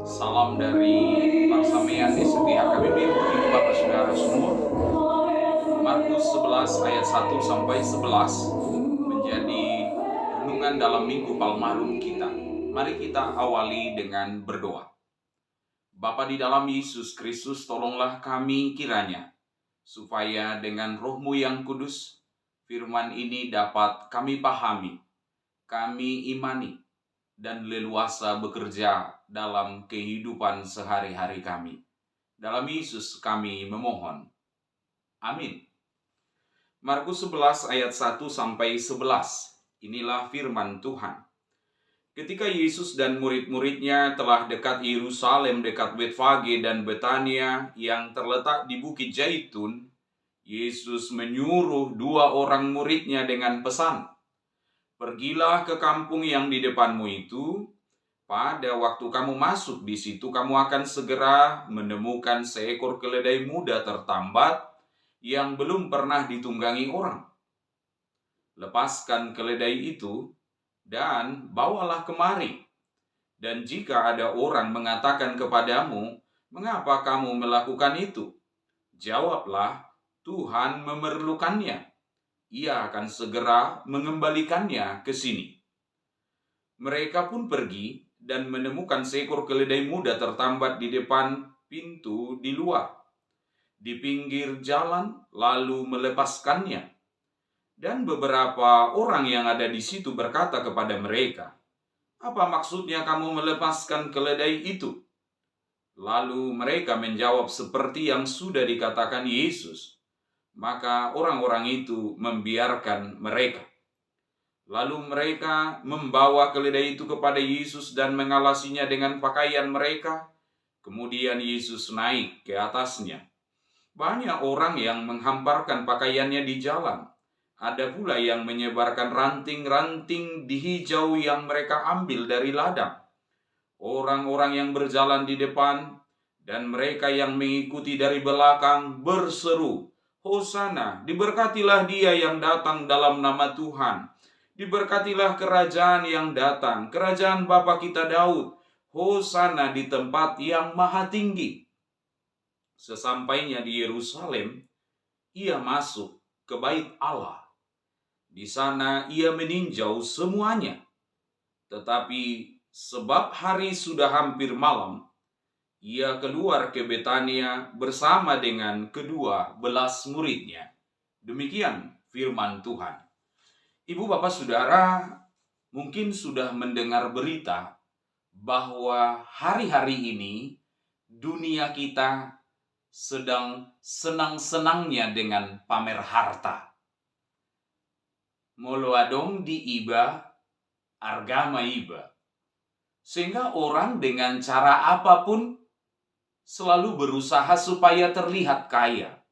Salam dari Parsamean di Setia KBB untuk Ibu Bapak Saudara semua. Markus 11 ayat 1 sampai 11 menjadi renungan dalam Minggu Palmarum kita. Mari kita awali dengan berdoa. Bapa di dalam Yesus Kristus, tolonglah kami kiranya, supaya dengan Roh-Mu yang kudus, firman ini dapat kami pahami, kami imani, dan leluasa bekerja dalam kehidupan sehari-hari kami. Dalam Yesus kami memohon. Amin. Markus 11 ayat 1 sampai 11. Inilah firman Tuhan. Ketika Yesus dan murid-muridnya telah dekat Yerusalem, dekat Betfage dan Betania yang terletak di Bukit Zaitun, Yesus menyuruh 2 orang muridnya dengan pesan, "Pergilah ke kampung yang di depanmu itu. Pada waktu kamu masuk di situ, kamu akan segera menemukan seekor keledai muda tertambat yang belum pernah ditunggangi orang. Lepaskan keledai itu dan bawalah kemari. Dan jika ada orang mengatakan kepadamu, 'Mengapa kamu melakukan itu?' Jawablah, 'Tuhan memerlukannya. Ia akan segera mengembalikannya ke sini.' Mereka pun pergi dan menemukan seekor keledai muda tertambat di depan pintu di luar, di pinggir jalan, lalu melepaskannya. Dan beberapa orang yang ada di situ berkata kepada mereka, 'Apa maksudnya kamu melepaskan keledai itu?' Lalu mereka menjawab seperti yang sudah dikatakan Yesus. Maka orang-orang itu membiarkan mereka. Lalu mereka membawa keledai itu kepada Yesus dan mengalasinya dengan pakaian mereka. Kemudian Yesus naik ke atasnya. Banyak orang yang menghamparkan pakaiannya di jalan. Ada pula yang menyebarkan ranting-ranting di hijau yang mereka ambil dari ladang. Orang-orang yang berjalan di depan dan mereka yang mengikuti dari belakang berseru, 'Hosana, diberkatilah Dia yang datang dalam nama Tuhan. Diberkatilah kerajaan yang datang, kerajaan Bapa kita Daud. Hosana di tempat yang maha tinggi.' Sesampainya di Yerusalem, ia masuk ke bait Allah. Di sana ia meninjau semuanya. Tetapi sebab hari sudah hampir malam, ia keluar ke Betania bersama dengan 12 muridnya. Demikian firman Tuhan. Ibu, Bapak, Saudara, mungkin sudah mendengar berita bahwa hari-hari ini dunia kita sedang senang-senangnya dengan pamer harta. Moloadong di iba, argama iba. Sehingga orang dengan cara apapun selalu berusaha supaya terlihat kaya.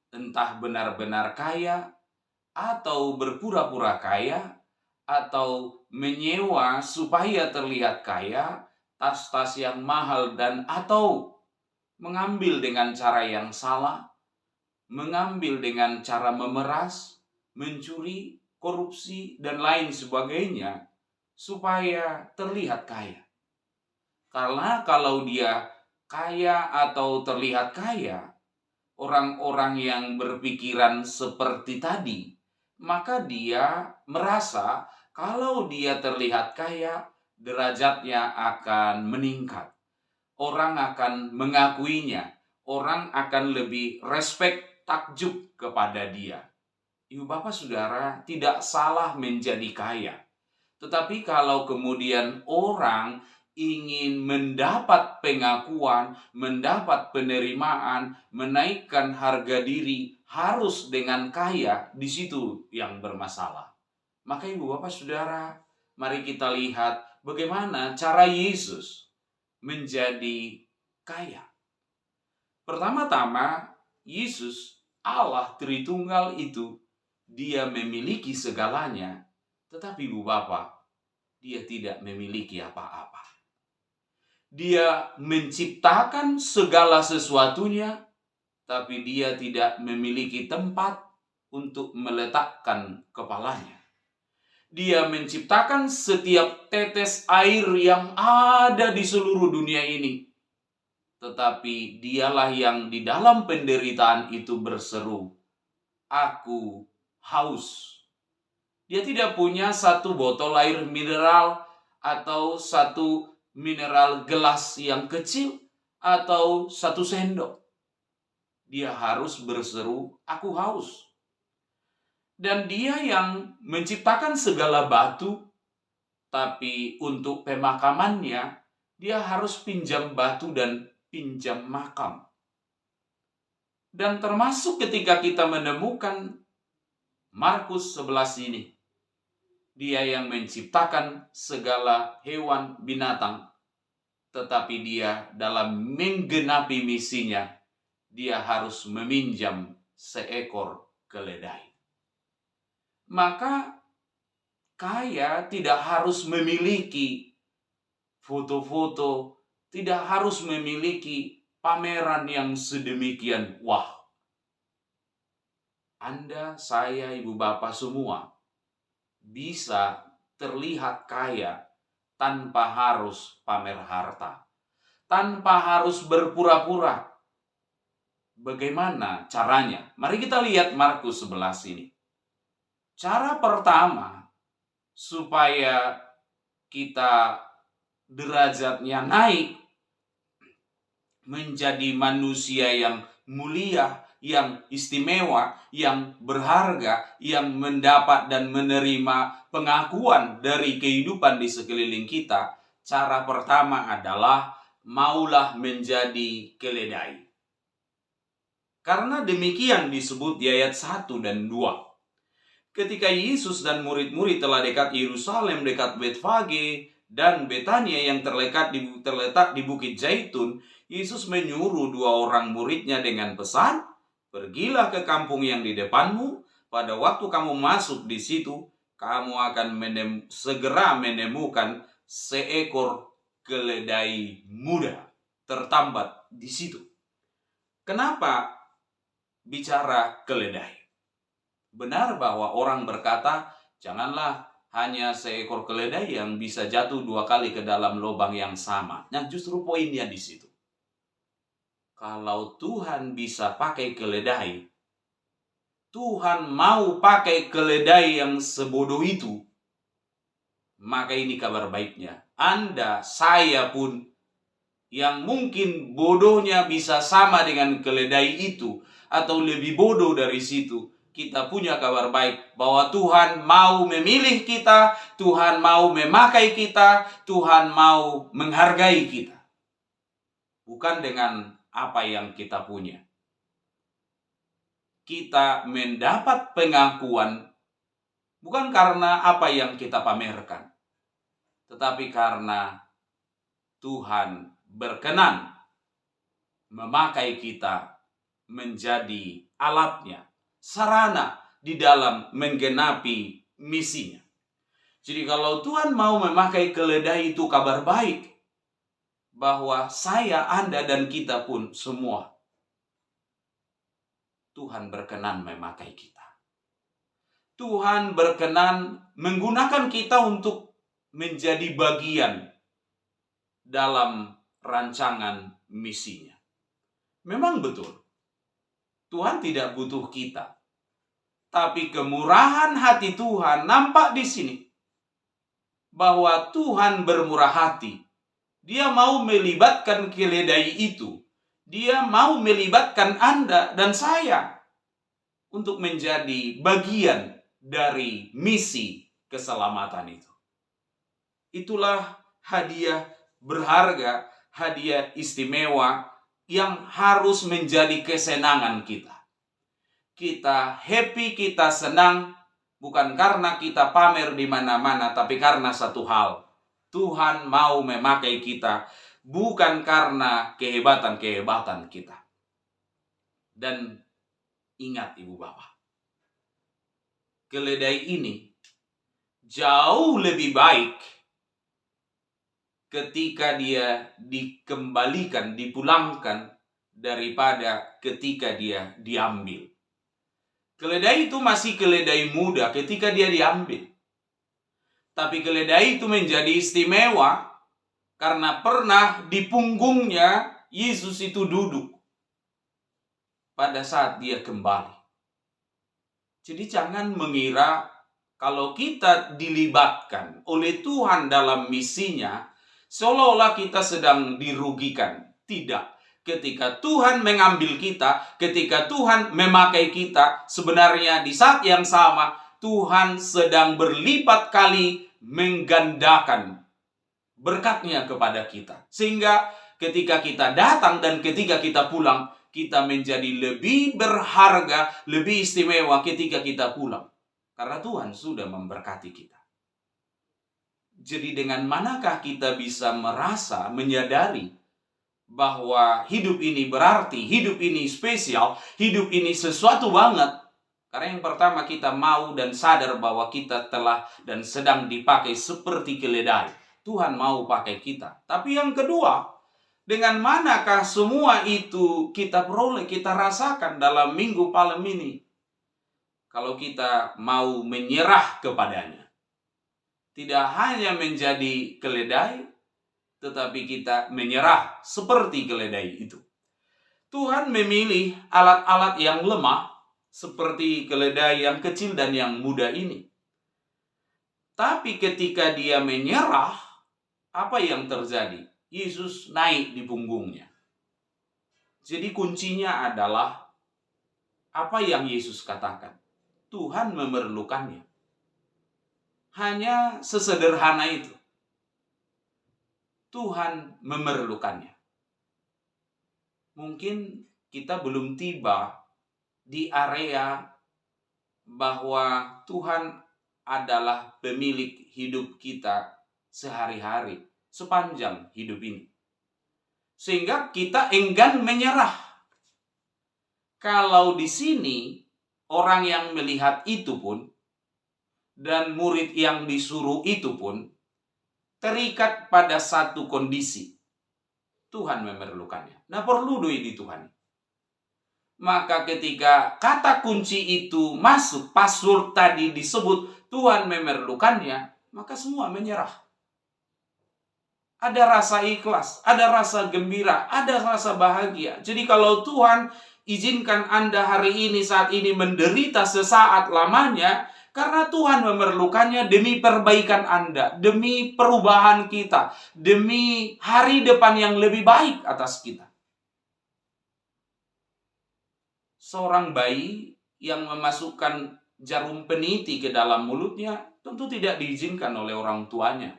Entah benar-benar kaya, atau berpura-pura kaya, atau menyewa supaya terlihat kaya, tas-tas yang mahal dan atau mengambil dengan cara yang salah, mengambil dengan cara memeras, mencuri, korupsi, dan lain sebagainya, supaya terlihat kaya. Karena kalau dia kaya atau terlihat kaya, orang-orang yang berpikiran seperti tadi, maka dia merasa kalau dia terlihat kaya, derajatnya akan meningkat. Orang akan mengakuinya, orang akan lebih respek, takjub kepada dia. Ibu, Bapak, Saudara, tidak salah menjadi kaya. Tetapi kalau kemudian orang ingin mendapat pengakuan, mendapat penerimaan, menaikkan harga diri harus dengan kaya, di situ yang bermasalah. Maka Ibu, Bapak, Saudara, mari kita lihat bagaimana cara Yesus menjadi kaya. Pertama-tama, Yesus, Allah Tritunggal itu, dia memiliki segalanya, tetapi Ibu, Bapak, dia tidak memiliki apa-apa. Dia menciptakan segala sesuatunya, tapi dia tidak memiliki tempat untuk meletakkan kepalanya. Dia menciptakan setiap tetes air yang ada di seluruh dunia ini. Tetapi dialah yang di dalam penderitaan itu berseru, "Aku haus." Dia tidak punya satu botol air mineral atau satu mineral gelas yang kecil atau satu sendok. Dia harus berseru, "Aku haus." Dan dia yang menciptakan segala batu, tapi untuk pemakamannya, dia harus pinjam batu dan pinjam makam. Dan termasuk ketika kita menemukan Markus 11 ini, dia yang menciptakan segala hewan binatang, tetapi dia dalam menggenapi misinya, dia harus meminjam seekor keledai. Maka kaya tidak harus memiliki foto-foto, tidak harus memiliki pameran yang sedemikian wah. Anda, saya, ibu bapak semua bisa terlihat kaya tanpa harus pamer harta, tanpa harus berpura-pura. Bagaimana caranya? Mari kita lihat Markus 11 ini. Cara pertama supaya kita derajatnya naik menjadi manusia yang mulia, yang istimewa, yang berharga, yang mendapat dan menerima pengakuan dari kehidupan di sekeliling kita. Cara pertama adalah maulah menjadi keledai. Karena demikian disebut di ayat 1 dan 2. Ketika Yesus dan murid-murid telah dekat Yerusalem, dekat Betfage dan Betania yang terletak di Bukit Zaitun, Yesus menyuruh 2 orang muridnya dengan pesan, "Pergilah ke kampung yang di depanmu. Pada waktu kamu masuk di situ, kamu akan segera menemukan seekor keledai muda tertambat di situ." Kenapa bicara keledai? Benar bahwa orang berkata, janganlah hanya seekor keledai yang bisa jatuh 2 kali ke dalam lubang yang sama. Nah, justru poinnya di situ. Kalau Tuhan bisa pakai keledai, Tuhan mau pakai keledai yang sebodoh itu, maka ini kabar baiknya. Anda, saya pun, yang mungkin bodohnya bisa sama dengan keledai itu, atau lebih bodoh dari situ, kita punya kabar baik bahwa Tuhan mau memilih kita, Tuhan mau memakai kita, Tuhan mau menghargai kita. Bukan dengan apa yang kita punya. Kita mendapat pengakuan bukan karena apa yang kita pamerkan, tetapi karena Tuhan berkenan memakai kita menjadi alatnya, sarana di dalam menggenapi misinya. Jadi kalau Tuhan mau memakai keledai, itu kabar baik bahwa saya, Anda, dan kita pun semua, Tuhan berkenan memakai kita. Tuhan berkenan menggunakan kita untuk menjadi bagian dalam rancangan misinya. Memang betul, Tuhan tidak butuh kita. Tapi kemurahan hati Tuhan nampak di sini. Bahwa Tuhan bermurah hati. Dia mau melibatkan keledai itu. Dia mau melibatkan Anda dan saya untuk menjadi bagian dari misi keselamatan itu. Itulah hadiah berharga, hadiah istimewa yang harus menjadi kesenangan kita. Kita happy, kita senang, bukan karena kita pamer di mana-mana, tapi karena satu hal. Tuhan mau memakai kita, bukan karena kehebatan-kehebatan kita. Dan ingat ibu bapak, keledai ini jauh lebih baik ketika dia dikembalikan, dipulangkan, daripada ketika dia diambil. Keledai itu masih keledai muda ketika dia diambil. Tapi keledai itu menjadi istimewa karena pernah di punggungnya Yesus itu duduk pada saat dia kembali. Jadi jangan mengira kalau kita dilibatkan oleh Tuhan dalam misinya, seolah-olah kita sedang dirugikan. Tidak. Ketika Tuhan mengambil kita, ketika Tuhan memakai kita, sebenarnya di saat yang sama, Tuhan sedang berlipat kali menggandakan berkatnya kepada kita. Sehingga ketika kita datang dan ketika kita pulang, kita menjadi lebih berharga, lebih istimewa ketika kita pulang. Karena Tuhan sudah memberkati kita. Jadi dengan manakah kita bisa merasa, menyadari bahwa hidup ini berarti, hidup ini spesial, hidup ini sesuatu banget. Karena yang pertama kita mau dan sadar bahwa kita telah dan sedang dipakai seperti keledai. Tuhan mau pakai kita. Tapi yang kedua, dengan manakah semua itu kita peroleh, kita rasakan dalam Minggu Palem ini? Kalau kita mau menyerah kepadanya. Tidak hanya menjadi keledai, tetapi kita menyerah seperti keledai itu. Tuhan memilih alat-alat yang lemah, seperti keledai yang kecil dan yang muda ini. Tapi ketika dia menyerah, apa yang terjadi? Yesus naik di punggungnya. Jadi kuncinya adalah apa yang Yesus katakan. Tuhan memerlukannya. Hanya sesederhana itu. Tuhan memerlukannya. Mungkin kita belum tiba di area bahwa Tuhan adalah pemilik hidup kita sehari-hari, sepanjang hidup ini. Sehingga kita enggan menyerah. Kalau di sini orang yang melihat itu pun dan murid yang disuruh itu pun terikat pada satu kondisi. Tuhan memerlukannya. Nah, perlu duit di Tuhan. Maka ketika kata kunci itu masuk, password tadi disebut Tuhan memerlukannya, maka semua menyerah. Ada rasa ikhlas, ada rasa gembira, ada rasa bahagia. Jadi kalau Tuhan izinkan Anda hari ini, saat ini menderita sesaat lamanya, karena Tuhan memerlukannya demi perbaikan Anda, demi perubahan kita, demi hari depan yang lebih baik atas kita. Seorang bayi yang memasukkan jarum peniti ke dalam mulutnya tentu tidak diizinkan oleh orang tuanya.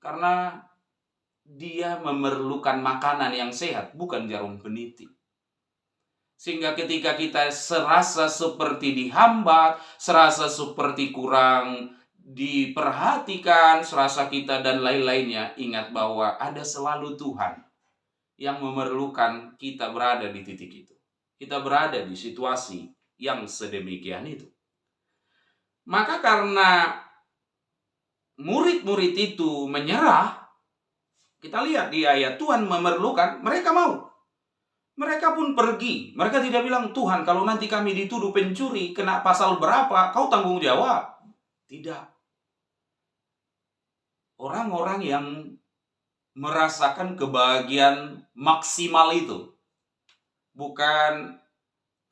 Karena dia memerlukan makanan yang sehat, bukan jarum peniti. Sehingga ketika kita serasa seperti dihambat, serasa seperti kurang diperhatikan, serasa kita dan lain-lainnya, ingat bahwa ada selalu Tuhan yang memerlukan kita berada di titik itu. Kita berada di situasi yang sedemikian itu. Maka karena murid-murid itu menyerah, kita lihat di ayat Tuhan memerlukan, mereka mau. Mereka pun pergi. Mereka tidak bilang, Tuhan kalau nanti kami dituduh pencuri, kena pasal berapa, kau tanggung jawab. Tidak. Orang-orang yang merasakan kebahagiaan maksimal itu. Bukan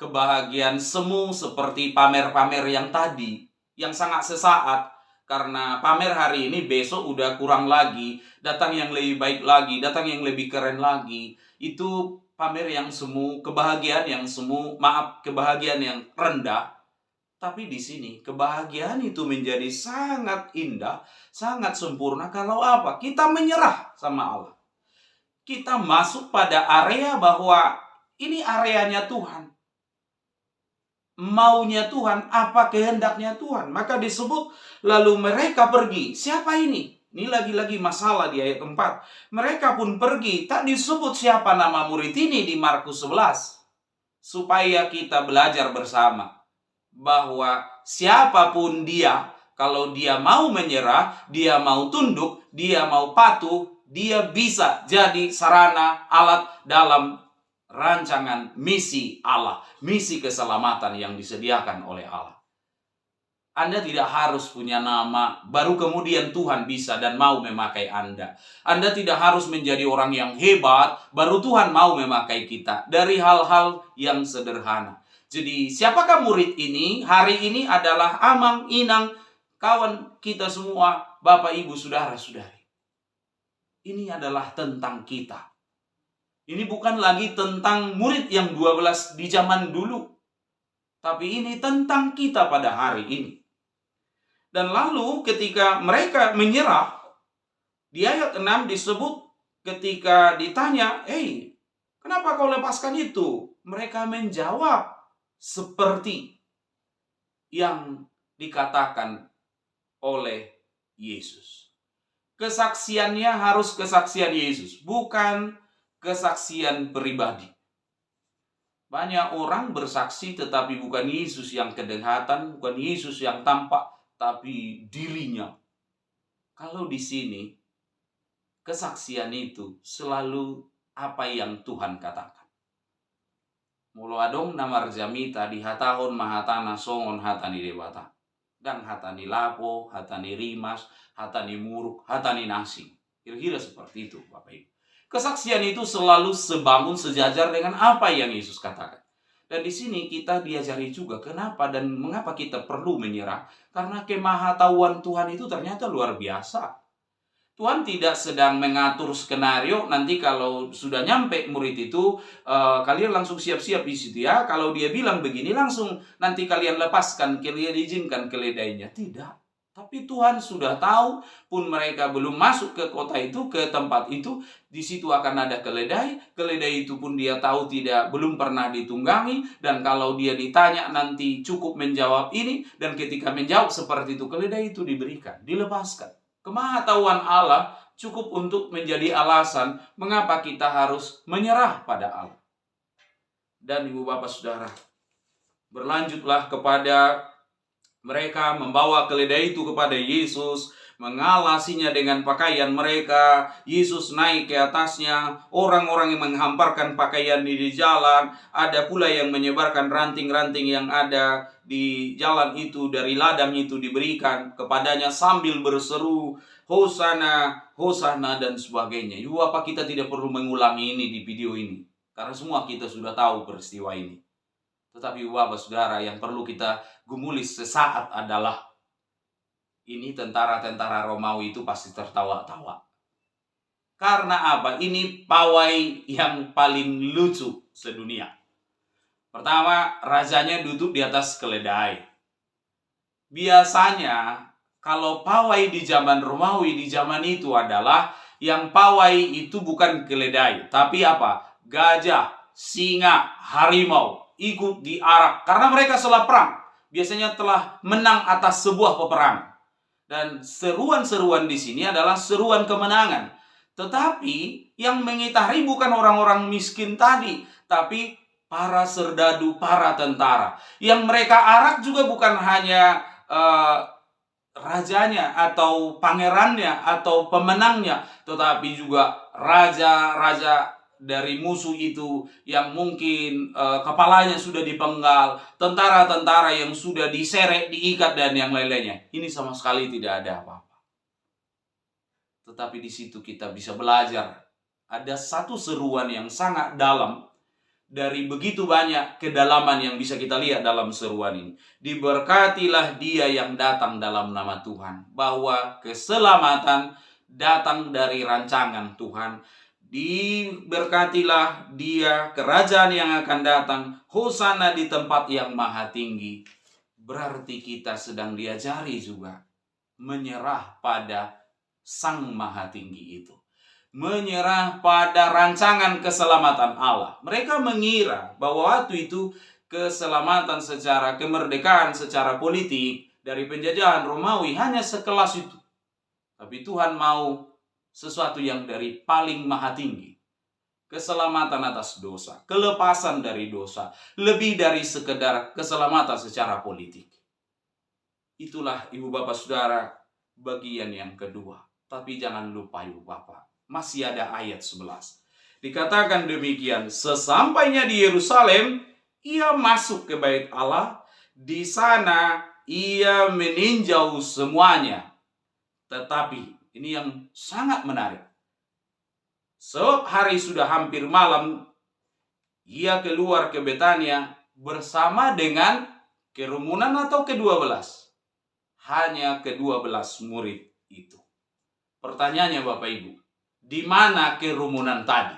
kebahagiaan semu seperti pamer-pamer yang tadi. Yang sangat sesaat. Karena pamer hari ini, besok udah kurang lagi. Datang yang lebih baik lagi. Datang yang lebih keren lagi. Itu pamer yang semu, kebahagiaan yang semu, kebahagiaan yang rendah. Tapi di sini kebahagiaan itu menjadi sangat indah, sangat sempurna kalau apa? Kita menyerah sama Allah. Kita masuk pada area bahwa ini areanya Tuhan. Maunya Tuhan, apa kehendaknya Tuhan. Maka disebut lalu mereka pergi. Siapa ini? Ini lagi-lagi masalah di ayat 4. Mereka pun pergi. Tak disebut siapa nama murid ini di Markus 11. Supaya kita belajar bersama. Bahwa siapapun dia, kalau dia mau menyerah, dia mau tunduk, dia mau patuh, dia bisa jadi sarana alat dalam rancangan misi Allah. Misi keselamatan yang disediakan oleh Allah. Anda tidak harus punya nama, baru kemudian Tuhan bisa dan mau memakai Anda. Anda tidak harus menjadi orang yang hebat, baru Tuhan mau memakai kita. Dari hal-hal yang sederhana. Jadi, siapakah murid ini? Hari ini adalah Amang, Inang, kawan kita semua, Bapak, Ibu, Saudara-saudari. Ini adalah tentang kita. Ini bukan lagi tentang murid yang 12 di zaman dulu. Tapi ini tentang kita pada hari ini. Dan lalu ketika mereka menyerah, di ayat 6 disebut ketika ditanya, kenapa kau lepaskan itu? Mereka menjawab seperti yang dikatakan oleh Yesus. Kesaksiannya harus kesaksian Yesus, bukan kesaksian pribadi. Banyak orang bersaksi tetapi bukan Yesus yang kedengaran, bukan Yesus yang tampak, tapi dirinya. Kalau di sini, kesaksian itu selalu apa yang Tuhan katakan. Mulu adong namar jamita di hatahon mahatana songon hatani dewata. Dan hatani lapo, hatani rimas, hatani muruk, hatani nasi. Kira-kira seperti itu, Bapak Ibu. Kesaksian itu selalu sebangun sejajar dengan apa yang Yesus katakan. Dan di sini kita diajari juga kenapa dan mengapa kita perlu menyerah. Karena kemahatauan Tuhan itu ternyata luar biasa. Tuhan tidak sedang mengatur skenario, nanti kalau sudah nyampe murid itu, kalian langsung siap-siap di situ ya. Kalau dia bilang begini, langsung nanti kalian lepaskan, kalian izinkan keledainya. Tidak. Tapi Tuhan sudah tahu, pun mereka belum masuk ke kota itu, ke tempat itu, di situ akan ada keledai. Keledai itu pun dia tahu belum pernah ditunggangi, dan kalau dia ditanya nanti cukup menjawab ini, dan ketika menjawab seperti itu, keledai itu diberikan, dilepaskan. Kemahatauan Allah cukup untuk menjadi alasan mengapa kita harus menyerah pada Allah. Dan Ibu Bapak Saudara, berlanjutlah kepada mereka membawa keledai itu kepada Yesus, mengalasinya dengan pakaian mereka. Yesus naik ke atasnya, orang-orang yang menghamparkan pakaian di jalan, ada pula yang menyebarkan ranting-ranting yang ada di jalan itu, dari ladang itu diberikan kepadanya sambil berseru, Hosana, Hosana, dan sebagainya. Ibu Bapak, kita tidak perlu mengulangi ini di video ini, karena semua kita sudah tahu peristiwa ini. Tetapi Bapak Saudara, yang perlu kita gumulis sesaat adalah ini tentara-tentara Romawi itu pasti tertawa-tawa. Karena apa? Ini pawai yang paling lucu sedunia. Pertama, rajanya duduk di atas keledai. Biasanya kalau pawai di zaman Romawi di zaman itu adalah yang pawai itu bukan keledai, tapi apa? Gajah, singa, harimau ikut diarak karena mereka setelah perang biasanya telah menang atas sebuah peperangan. Dan seruan-seruan di sini adalah seruan kemenangan. Tetapi yang mengitari bukan orang-orang miskin tadi, tapi para serdadu, para tentara. Yang mereka arak juga bukan hanya rajanya atau pangerannya atau pemenangnya, tetapi juga raja-raja dari musuh itu yang mungkin kepalanya sudah dipenggal, tentara-tentara yang sudah diseret, diikat, dan yang lain-lainnya. Ini sama sekali tidak ada apa-apa. Tetapi di situ kita bisa belajar. Ada satu seruan yang sangat dalam dari begitu banyak kedalaman yang bisa kita lihat dalam seruan ini. Diberkatilah dia yang datang dalam nama Tuhan. Bahwa keselamatan datang dari rancangan Tuhan. Diberkatilah dia, kerajaan yang akan datang, Hosana di tempat yang maha tinggi. Berarti kita sedang diajari juga menyerah pada Sang Maha Tinggi itu. Menyerah pada rancangan keselamatan Allah. Mereka mengira bahwa waktu itu keselamatan secara kemerdekaan, secara politik dari penjajahan Romawi hanya sekelas itu. Tapi Tuhan mau sesuatu yang dari paling maha tinggi. Keselamatan atas dosa, kelepasan dari dosa, lebih dari sekedar keselamatan secara politik. Itulah Ibu Bapak Saudara bagian yang kedua. Tapi jangan lupa Ibu Bapak, masih ada ayat 11. Dikatakan demikian, sesampainya di Yerusalem, ia masuk ke bait Allah. Di sana ia meninjau semuanya. Tetapi ini yang sangat menarik. Sebab hari sudah hampir malam, ia keluar ke Betania bersama dengan kerumunan atau ke-12. Hanya ke-12 murid itu. Pertanyaannya Bapak Ibu, di mana kerumunan tadi?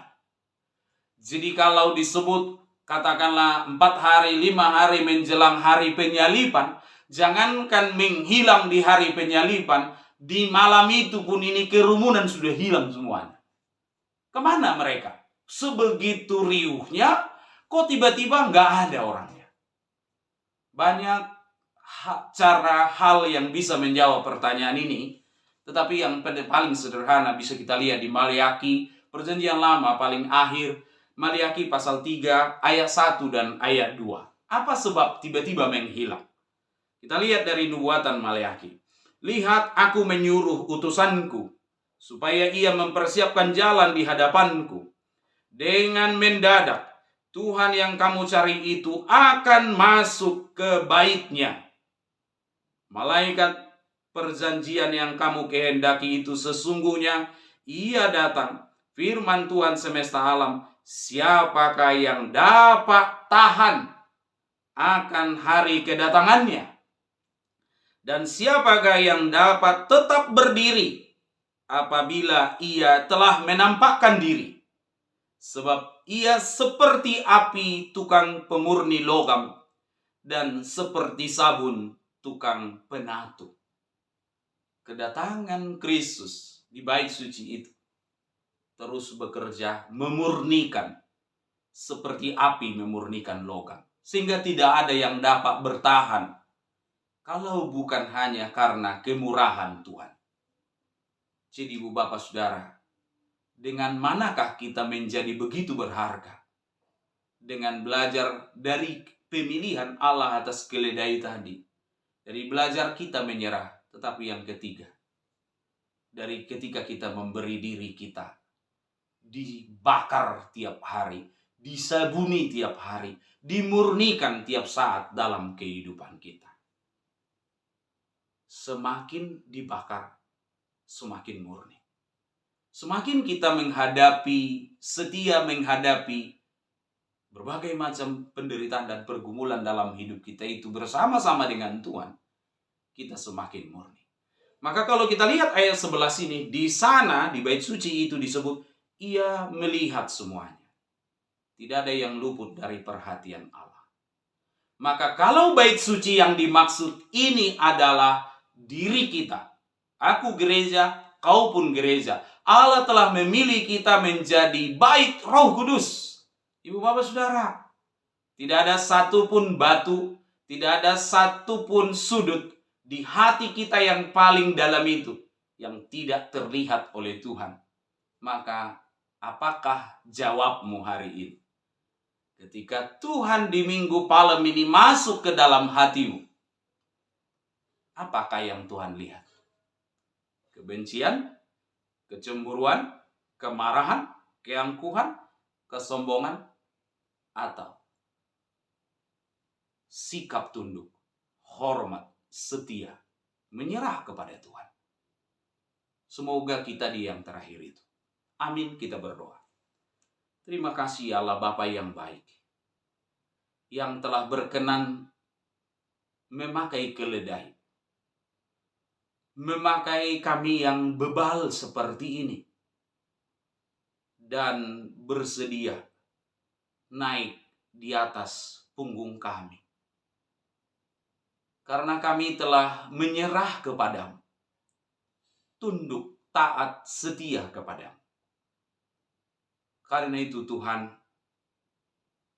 Jadi kalau disebut katakanlah 4 hari, 5 hari menjelang hari penyalipan, jangankan menghilang di hari penyalipan, di malam itu pun ini kerumunan sudah hilang semuanya. Kemana mereka? Sebegitu riuhnya, kok tiba-tiba nggak ada orangnya. Banyak hal yang bisa menjawab pertanyaan ini. Tetapi yang paling sederhana bisa kita lihat di Maliaki, Perjanjian Lama paling akhir, Maliaki pasal 3 ayat 1 dan ayat 2. Apa sebab tiba-tiba menghilang? Kita lihat dari nubuatan Maliaki. Lihat, aku menyuruh utusanku supaya ia mempersiapkan jalan di hadapanku. Dengan mendadak, Tuhan yang kamu cari itu akan masuk ke baitnya. Malaikat perjanjian yang kamu kehendaki itu sesungguhnya ia datang. Firman Tuhan semesta alam, siapakah yang dapat tahan akan hari kedatangannya? Dan siapakah yang dapat tetap berdiri apabila ia telah menampakkan diri? Sebab ia seperti api tukang pemurni logam dan seperti sabun tukang penatu. Kedatangan Kristus di bait suci itu terus bekerja memurnikan seperti api memurnikan logam. Sehingga tidak ada yang dapat bertahan kalau bukan hanya karena kemurahan Tuhan. Jadi Ibu Bapak Saudara, dengan manakah kita menjadi begitu berharga? Dengan belajar dari pemilihan Allah atas keledai tadi. Dari belajar kita menyerah. Tetapi yang ketiga, dari ketika kita memberi diri kita, dibakar tiap hari, disabuni tiap hari, dimurnikan tiap saat dalam kehidupan kita. Semakin dibakar, semakin murni. Semakin kita setia menghadapi berbagai macam penderitaan dan pergumulan dalam hidup kita itu bersama-sama dengan Tuhan, kita semakin murni. Maka kalau kita lihat ayat 11 ini, di sana, di bait suci itu disebut, ia melihat semuanya. Tidak ada yang luput dari perhatian Allah. Maka kalau bait suci yang dimaksud ini adalah diri kita. Aku gereja, kau pun gereja. Allah telah memilih kita menjadi bait Roh Kudus. Ibu Bapak Saudara, tidak ada satupun batu, tidak ada satupun sudut di hati kita yang paling dalam itu yang tidak terlihat oleh Tuhan. Maka apakah jawabmu hari ini? Ketika Tuhan di Minggu Palem ini masuk ke dalam hatimu, apakah yang Tuhan lihat? Kebencian, kecemburuan, kemarahan, keangkuhan, kesombongan, atau sikap tunduk, hormat, setia, menyerah kepada Tuhan. Semoga kita di yang terakhir itu. Amin, kita berdoa. Terima kasih Allah Bapa yang baik, yang telah berkenan memakai keledai, memakai kami yang bebal seperti ini, dan bersedia naik di atas punggung kami. Karena kami telah menyerah kepadamu, tunduk, taat, setia kepadamu. Karena itu Tuhan,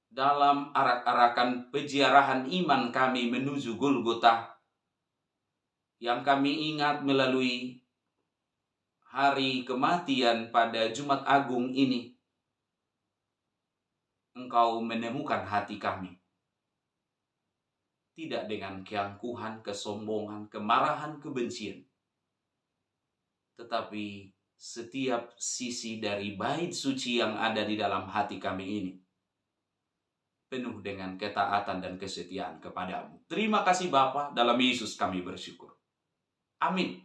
dalam arak-arakan peziarahan iman kami menuju Golgota, yang kami ingat melalui hari kematian pada Jumat Agung ini, Engkau menemukan hati kami. Tidak dengan keangkuhan, kesombongan, kemarahan, kebencian. Tetapi setiap sisi dari bait suci yang ada di dalam hati kami ini penuh dengan ketaatan dan kesetiaan kepadamu. Terima kasih Bapa, dalam Yesus kami bersyukur. Amin.